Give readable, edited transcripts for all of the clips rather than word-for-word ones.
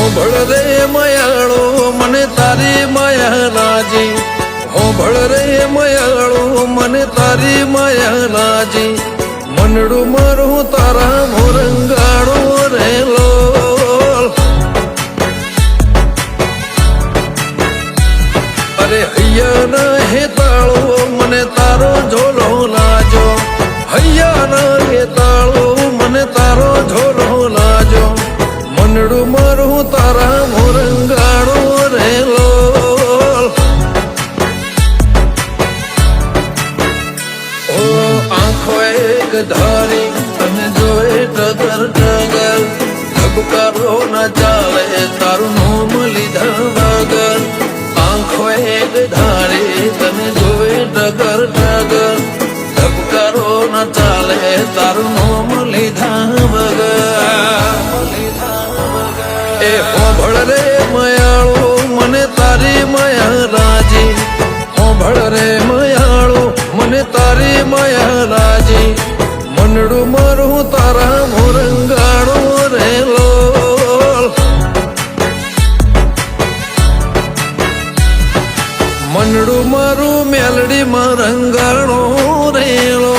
હોંભળ રે મયાળો મને તારી માયા લાજી, હોંભળ રે મયાળો મને તારી માયા લાજી, મનડું મારું તારા મોરંગાળો રે લોલ. અરે હૈયાના હેતાળો મને તારો ઝોલો લાજો, હૈયાના હેતાળો મને તારો ઝોલો લાજો, મનડું મારું તારા મોરંગાળો રે લોલ. ઓ આંખો એક ધારી તને જોઈ ટગર ટગર, ધબકારો ના ચાલે તારું નોમ લીધા વગર. આંખો એક ધારી તને જોઈ ટગર ટગર, ધબકારો ના ચાલે તારું નોમ લીધા વગર. એ હોંભળ રે મયાળો મને તારી માયા લાજી, હોંભળ રે મયાળો મને તારી માયા લાજી, મનડું મારું તારા મોરંગાળો રે લોલ. મનડું મારું મેલડી મરંગાળો રે લોલ.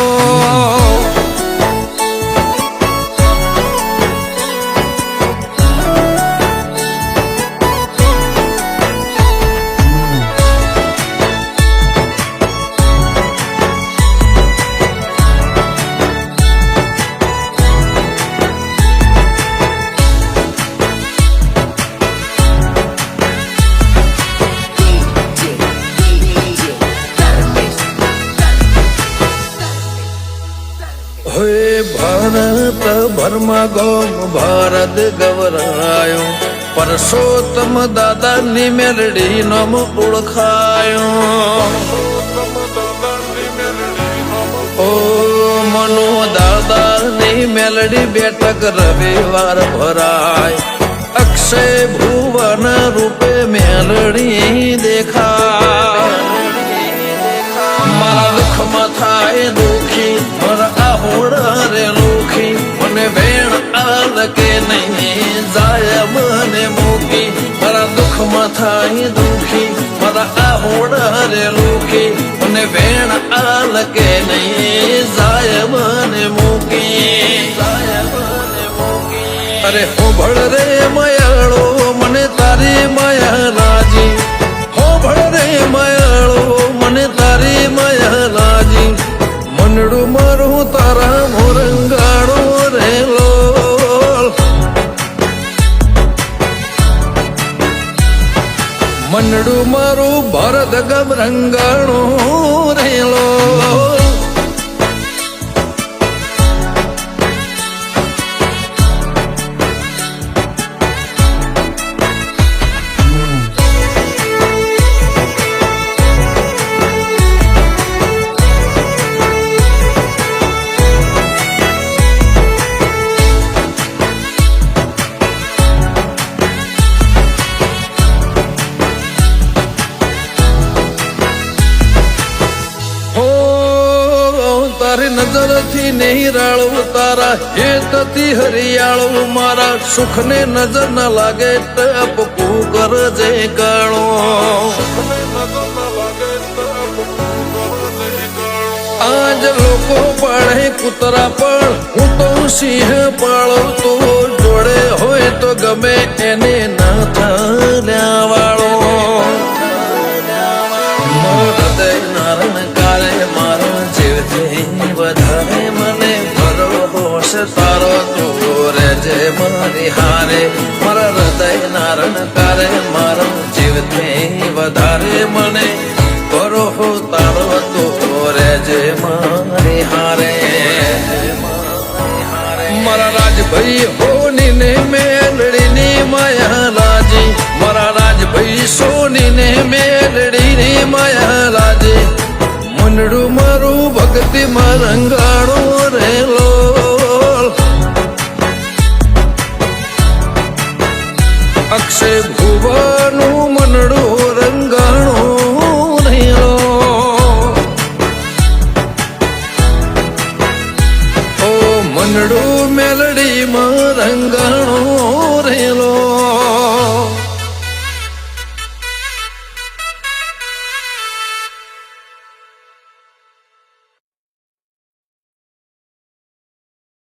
ભારત ભરમાં ગોમ ભારત ગવરાયો, પરસોત્તમ દાદાની મેલડી નામ ઓળખાયો. ઓ મનો દાદાની મેલડી બેઠક રવિવાર ભરાય, અક્ષય ભુવન રૂપે મેલડી દેખાય. મારા દુઃખમાં થાય દુઃખી મારા આહોડા રે લોખી, મને વેણ આલકે નહીં જાય મને મૂકી. મારા દુઃખમાં થાય દુઃખી મારા આહોડા રે લોખી, મને વેણ આલકે નહીં જાય મને મૂકી. અરે હોંભળ રે મયાળો મને તારી માયા લાજી, હોંભળ રે મયાળો મને તારી માયા લાજી, મનડું મારું તારા મોરંગાળો રે લોલ. મનડું મારું ભરત ગમરંગાળો રે લોલ. તારી નજરથી નિરાળું તારા હેતથી હરિયાળું, મારા સુખને નજર ન લાગે ટપકું કરજે કાળો. આજ લોકો પાળે કૂતરા પણ હું તો સિંહ પાળો, તો જોડે હોય તો ગમે એને ના થયા વાળો. હૃદય નારણ કારે મારો જીવથી વધારે મને ભરોસ તારો તું રેજે મારી હારે. મારા હૃદય નારણ કારે મારો જીવથી વધારે મને ભરોસ તારો તું રેજે મારી હારે. મારા રાજભાઈ હોની ને મેલડીની માયા લાજી, મારા રાજભાઈ સોની ને મેલડીની માયા લાજી, મનડું મારું ભક્તિ રંગાળો રે લોલ. અક્ષય